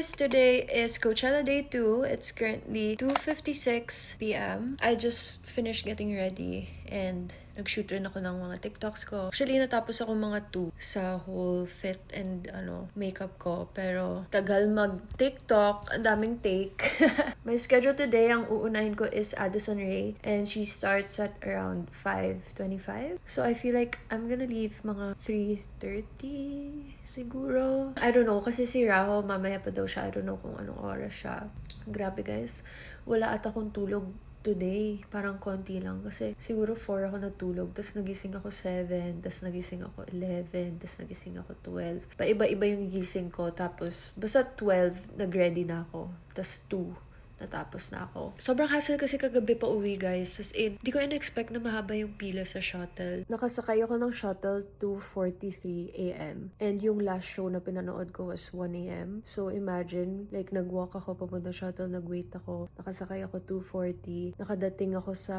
guys, today is Coachella Day 2. It's currently 2:56 p.m. I just finished getting ready and nag-shoot rin ako ng mga TikToks ko. Actually, natapos ako mga 2 sa whole fit and makeup ko. Pero tagal mag-TikTok, ang daming take. My schedule today, ang uunahin ko is Addison Rae and she starts at around 5:25. So I feel like I'm gonna leave mga 3:30 siguro. I don't know, kasi si Raho, mamaya pa daw siya. I don't know kung anong oras siya. Grabe guys, wala at akong tulog today. Parang konti lang. Kasi siguro 4 ako natulog. Tapos nagising ako 7. Tapos nagising ako 11. Tapos nagising ako 12. Paiba-iba yung gising ko. Tapos basta 12, nag-ready na ako. Tapos 2. Natapos na ako. Sobrang hassle kasi kagabi pa uwi, guys. As in, di ko in-expect na mahaba yung pila sa shuttle. Nakasakay ako ng shuttle 2:43 a.m. And yung last show na pinanood ko was 1 a.m. So, imagine, like, nag-walk ako papunta shuttle, nag-wait ako. Nakasakay ako 2:40. Nakadating ako sa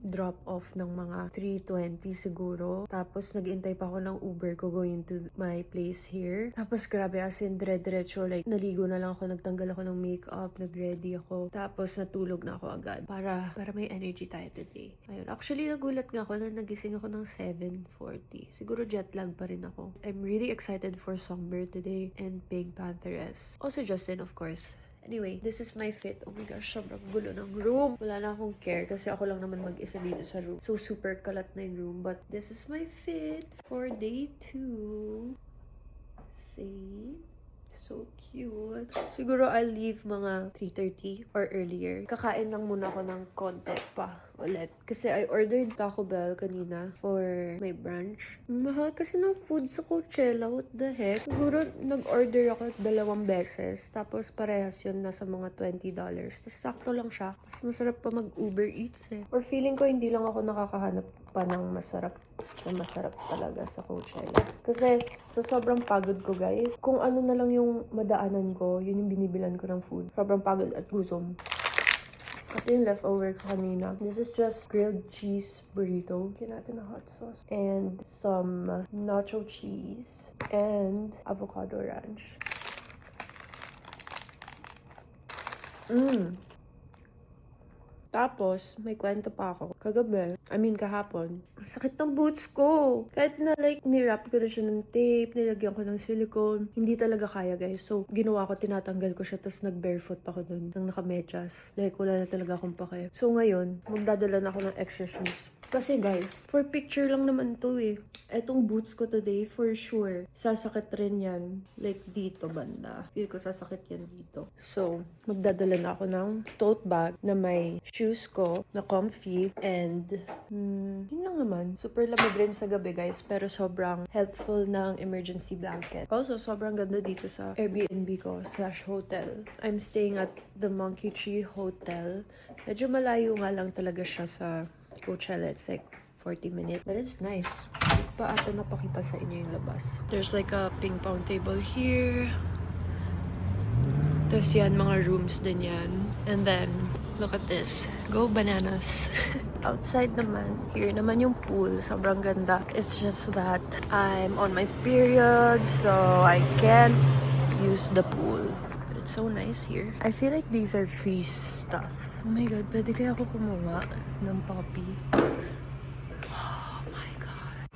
drop-off ng mga 3:20 siguro. Tapos, nag-intay pa ako ng Uber ko going to my place here. Tapos, grabe, as in, dire-diretso. Like, naligo na lang ako, nagtanggal ako ng makeup, nag-ready ako. Tapos, natulog na ako agad. Para may energy tayo today. Ayun. Actually, nagulat nga ako na nagising ako ng 7:40. Siguro jet lag pa rin ako. I'm really excited for Songbird today and Pink Pantheress. Also, Justin, of course. Anyway, this is my fit. Oh my gosh, sobrang gulo ng room. Wala na akong care kasi ako lang naman mag-isa dito sa room. So, super kalat na yung room. But this is my fit for day 2. See? So cute. Siguro I'll leave mga 3:30 or earlier. Kakain lang muna ako ng konti pa ulit. Kasi I ordered Taco Bell kanina for my brunch. Mahal kasi ng food sa Coachella. What the heck? Siguro nag-order ako 2 beses. Tapos parehas yun nasa mga $20. Tapos sakto lang siya. Mas masarap pa mag-Uber Eats eh. Or feeling ko hindi lang ako nakakahanap pa ng masarap talaga sa Coachella. Kasi sa sobrang pagod ko, guys, kung ano na lang yung madaanan ko, yun yung binibilan ko ng food. Sobrang pagod at gutom. Ito yung leftover ko kanina. This is just grilled cheese burrito. Lagyan natin ng hot sauce. And some nacho cheese. And avocado ranch. Tapos, may kwento pa ako. Kahapon, sakit ng boots ko. Kahit na like, nirap ko na siya ng tape, nilagyan ko ng silicone, hindi talaga kaya, guys. So, ginawa ko, tinatanggal ko siya, tapos nag-barefoot ako dun, nang nakamedyas. Like, wala na talaga akong pake. So, ngayon, magdadala na ako ng extra shoes. Kasi guys, for picture lang naman to eh. Etong boots ko today, for sure, sasakit rin yan. Like, dito banda. Feel ko sasakit yan dito. So, magdadala na ako ng tote bag na may shoes ko na comfy and yun lang naman. Super lamig rin sa gabi, guys, pero sobrang helpful ng emergency blanket. Also, sobrang ganda dito sa Airbnb ko / hotel. I'm staying at the Monkey Tree Hotel. Medyo malayo nga lang talaga siya sa Coachella. It's like 40 minutes. But it's nice. Hindi ko pa ata napakita sa inyo yung labas. There's like a ping pong table here. Tapos yan, mga rooms din yan. And then, look at this. Go bananas. Outside naman, here naman yung pool. Sobrang ganda. It's just that I'm on my period, so I can't use the pool. But it's so nice here. I feel like these are free stuff. Oh my god, pwede kaya ako kumuha ng puppy?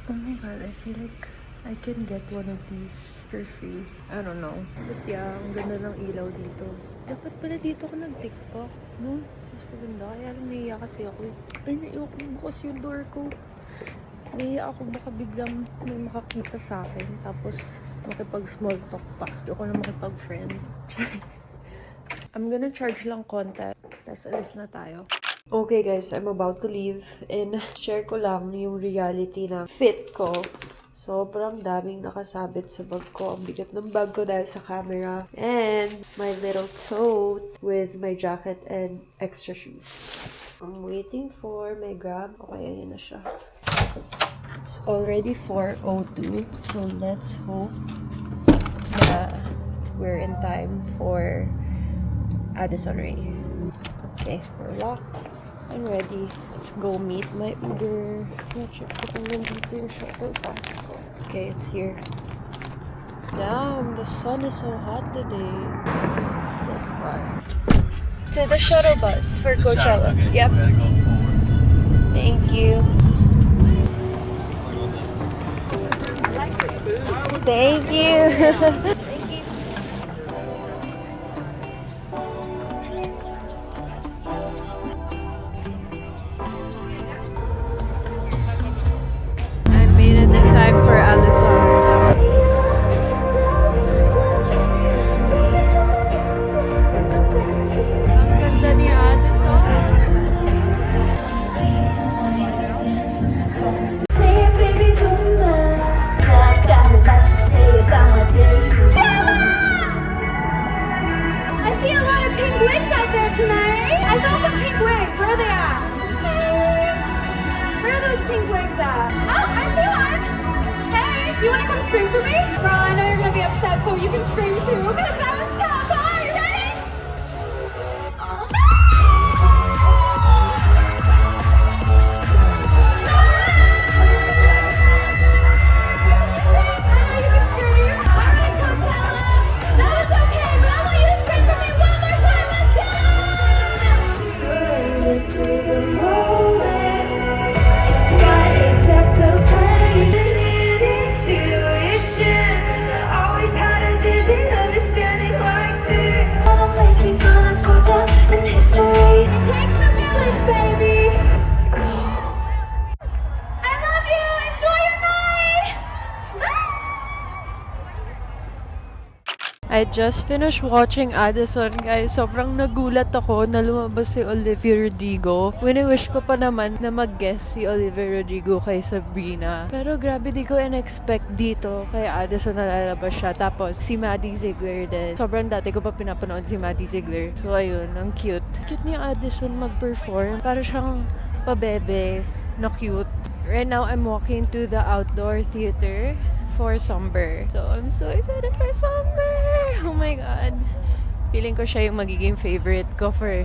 Oh my god, I feel like I can get one of these for free. I don't know. But yeah, ang ganda ng ilaw dito. Dapat pala dito ako nag-TikTok, no? Mas maganda. Kaya lang naiya kasi ako. Ay, naiya ko bukas yung door ko. Naiya ako baka biglang may makakita sa akin. Tapos makipag-small talk pa. Hindi ako na makipag-friend. I'm gonna charge lang konti. Tapos alis na tayo. Okay guys, I'm about to leave. And share ko lang yung reality na fit ko. Sobrang daming nakasabit sa bag ko. Ang bigat ng bag ko dahil sa camera. And my little tote with my jacket and extra shoes. I'm waiting for my Grab. Okay, ayan na siya. It's already 4:02. So let's hope that we're in time for Addison Rae. Okay, we're locked and ready. Let's go meet my Uber. Check ko kung nandito yung shuttle pass ko. Okay, it's here. Damn, the sun is so hot today. It's this car. To the shuttle bus for Coachella. Yep. Thank you. Thank you. I made it in time for Alizar. Ang ganda ni Alizar. I see a lot of pink wigs out there tonight. I saw some pink wigs. Where are they at? Where are those pink wigs at? Oh, I see one. Hey, do you want to come scream for me? Girl, I know you're going to be upset, so you can scream too. Because that was tough. Come on, you ready? I just finished watching Addison, guys. Sobrang nagulat ako na lumabas si Olivia Rodrigo. Wini-wish ko pa naman na mag-guest si Olivia Rodrigo kay Sabrina. Pero grabe, di ko in-expect dito kay Addison na lalabas siya. Tapos si Maddie Ziegler din. Sobrang dati ko pa pinapanood si Maddie Ziegler. So ayun, ang cute. Cute ni Addison mag-perform. Para siyang pabebe na cute. Right now, I'm walking to the outdoor theater for Somber. So, I'm so excited for Somber! Oh my God! Feeling ko siya yung magiging favorite ko for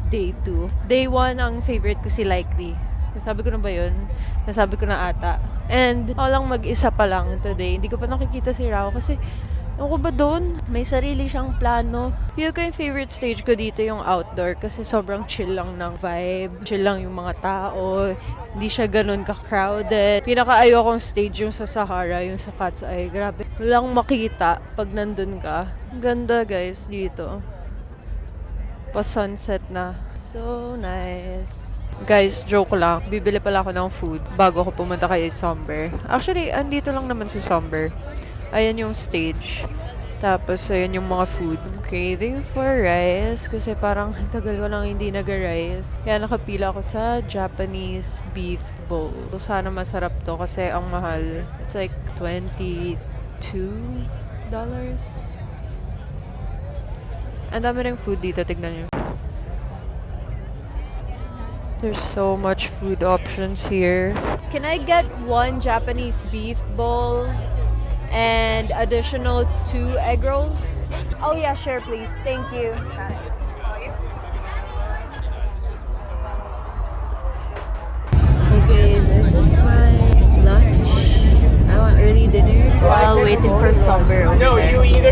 day 2. Day 1, ang favorite ko si Likely. Nasabi ko na ba yun? Nasabi ko na ata. And, ako lang mag-isa pa lang today. Hindi ko pa nakikita si Rao kasi ako ba doon? May sarili siyang plano. Feel ko yung favorite stage ko dito yung outdoor kasi sobrang chill lang ng vibe. Chill lang yung mga tao. Hindi siya ganun ka-crowded. Pinaka-ayokong stage yung sa Sahara, yung sa Cat's Eye. Grabe. Walang makita pag nandun ka. Ganda guys dito. Pa-sunset na. So nice. Guys, joke lang. Bibili pala ako ng food bago ako pumunta kay Somber. Actually, andito lang naman si Somber. Ayan yung stage. Tapos, ayan yung mga food. I'm craving for rice kasi parang tagal ko lang hindi nag-rice. Kaya nakapila ako sa Japanese beef bowl. So, sana masarap to kasi ang mahal. It's like $22. Ang dami ring food dito. Tignan nyo. There's so much food options here. Can I get one Japanese beef bowl? And additional 2 egg rolls. Oh yeah, sure, please. Thank you. Got it. Okay, this is my lunch. I want early dinner while waiting for Somber. No, you either.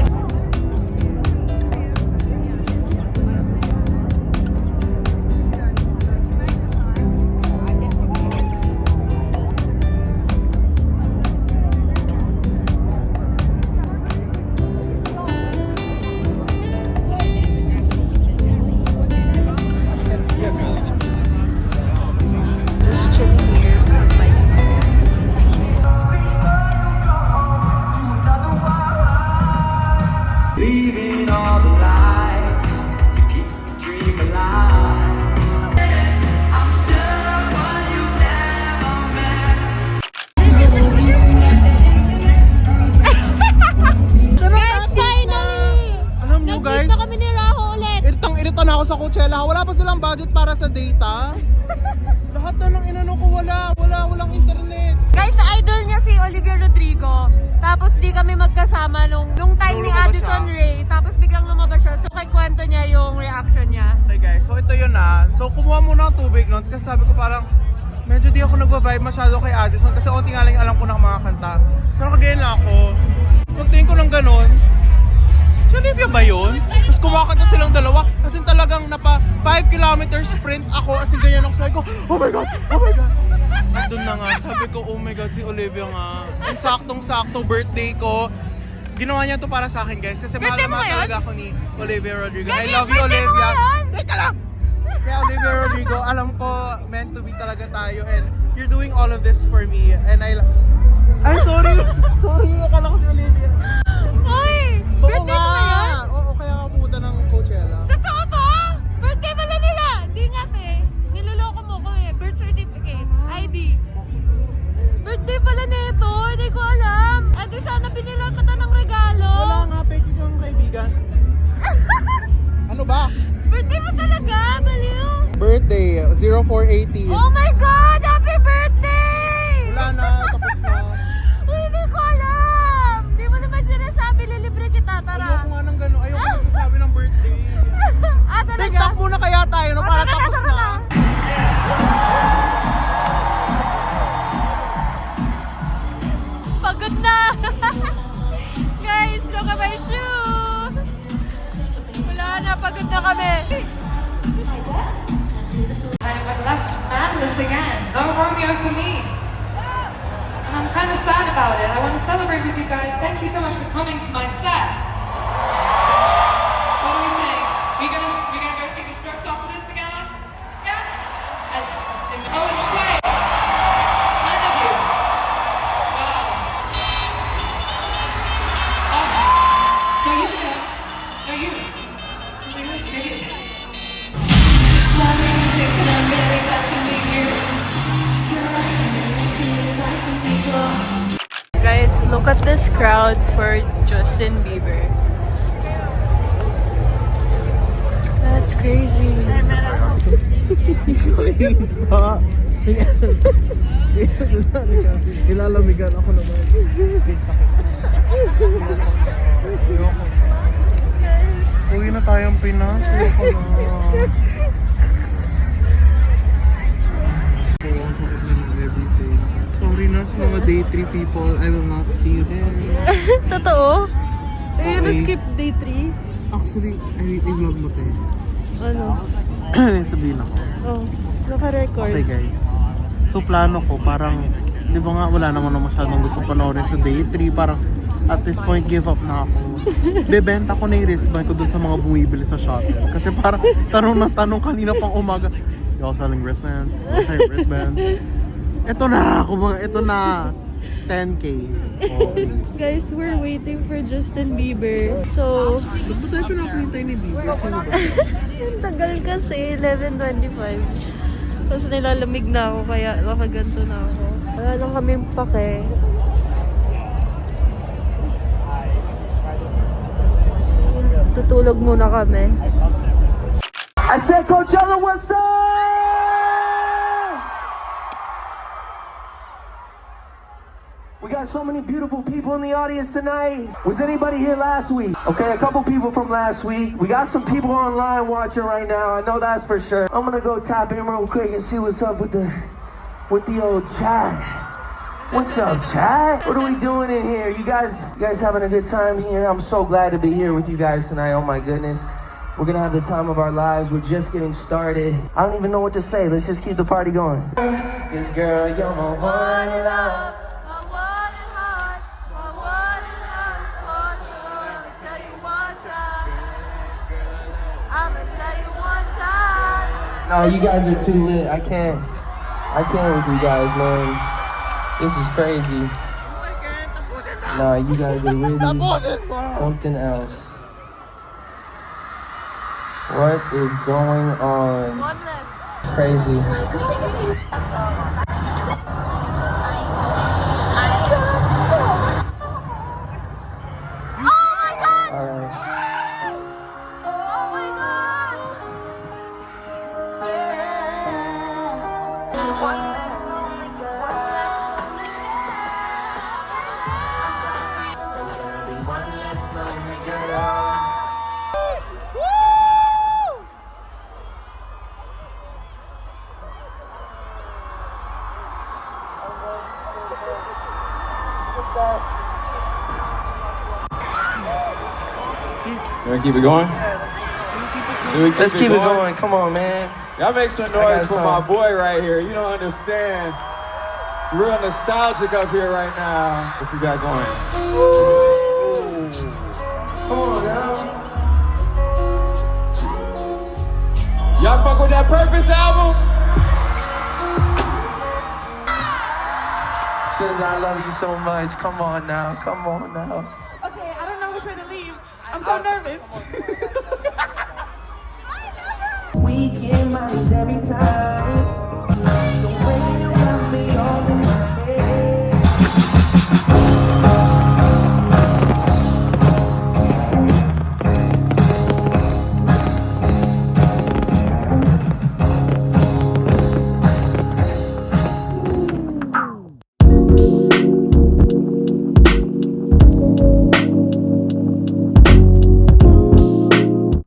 Leaving all the lights to keep the dream alive. I'm someone you never met. Guys, finally! Alam nyo guys, Nandito kami ni Raho ulit. irita na ako sa Coachella. Wala pa silang budget para sa data. Lahat na ng inano ko walang internet. Guys, idol niya si Olivia Rodrigo. Tapos di kami magkasama nung time ni Lumabas Addison siya. Rae. Tapos biglang lumabas siya. So, kwento niya yung reaction niya. Okay guys, so ito yun na. So kumuha muna ng tubig nun kasi sabi ko parang medyo di ako nagva-vibe masyado kay Addison kasi onti nga lang yung alam ko ng mga kanta. So nakagayin na ako. Pagtingin ko ng ganon. Si Olivia ba yun? Tapos kumakanta silang dalawa. As in talagang napa 5 kilometer sprint ako. As in ganyan ako. Sabi ko, oh my God, oh my God. At doon na nga, sabi ko, oh my God, si Olivia nga. Ang saktong-sakto birthday ko. Ginawa niya to para sa akin, guys. Kasi mahal na mahal talaga ako ni Olivia Rodrigo. I love you, Olivia. Teka lang! Kaya Olivia Rodrigo, alam ko, meant to be talaga tayo. And you're doing all of this for me. And I'm sorry. Sorry, akala ko si Olivia. Uy! Oo Birthday nga! mo ngayon? Oo, kaya nga pumunta ng Coachella. Totoo ba? Birthday pala nila! Di nga te. Niloloko mo ko eh. Birth certificate. ID. Birthday pala nito. Hindi ko alam. Ate, sana binilang kita ng regalo. Wala nga, peki kang kaibigan. Ano ba? Birthday mo talaga? Baliw. Birthday, 0418. Oh my God! Happy birthday! Wala na, tapos na. Uy, hindi ko alam. Hindi mo naman sinasabi lilibre kita. Tara. Ayoko nga ng gano'n. Ayoko magsasabi ng birthday. Ah, talaga? TikTok muna kaya tayo, no? Para tapos na. Pagod na! Guys, look at my shoes! Wala na, pagod na kami. I've left manless again. No Romeo for me. And I'm kind of sad about it. I want to celebrate with you guys. Thank you so much for coming to my set. What are we saying? We gonna go see the Strokes after this together? Yeah? Oh, it's quiet. None of you. Wow. Oh. No, you can go. No, you. Guys, look at this crowd for Justin Bieber. That's crazy. Ilalamigan ako naman. Uwi na tayong Pinas. Ayoko na. Sakit na ng everything. Sorry na sa mga day 3 people. I will not see you there. Totoo? Are you gonna Okay. skip day 3? Actually, i-vlog mo tayo. Ano? Sabihin ako. Oh, naka-record. Okay guys. So plano ko parang, di ba nga wala naman na masyadong gusto panoorin sa day 3. Parang at this point give up na ako. Bebenta ko na yung wristband ko dun sa mga bumibili sa shuttle. Kasi parang tanong na tanong kanina pang umaga. Y'all selling wristbands? Y'all selling wristbands? Ito na, ito na. 10K. Okay. Guys, we're waiting for Justin Bieber. So, Ba't ba tayo pinakulintay ni Bieber? Sino ba? ang tagal kasi, 11:25. Tapos nilalamig na ako, kaya nakaganto na ako. Wala lang kaming pake. Tutulog muna kami. I said, Coachella, what's up? We got so many beautiful people in the audience tonight. Was anybody here last week? Okay, a couple people from last week. We got some people online watching right now. I know that's for sure. I'm gonna go tap in real quick and see what's up with the old chat. What's up, chat? What are we doing in here? You guys having a good time here? I'm so glad to be here with you guys tonight. Oh my goodness. We're gonna have the time of our lives. We're just getting started. I don't even know what to say. Let's just keep the party going. Cause girl, you're my one and all. No, you guys are too lit. I can't with you guys, man. This is crazy. Nah, you guys are really something else. What is going on? Crazy. All right. kiss. You wanna keep it going? Should we Let's keep it going. Come on, man. Y'all make some I got noise for my some. boy right here. You don't understand. It's real nostalgic up here right now. What we got going? Come on now. Y'all fuck with that Purpose album? Says I love you so much. Come on now. Come on now. Okay, I don't know which way to leave. I'm so nervous. We get minds every time. The way you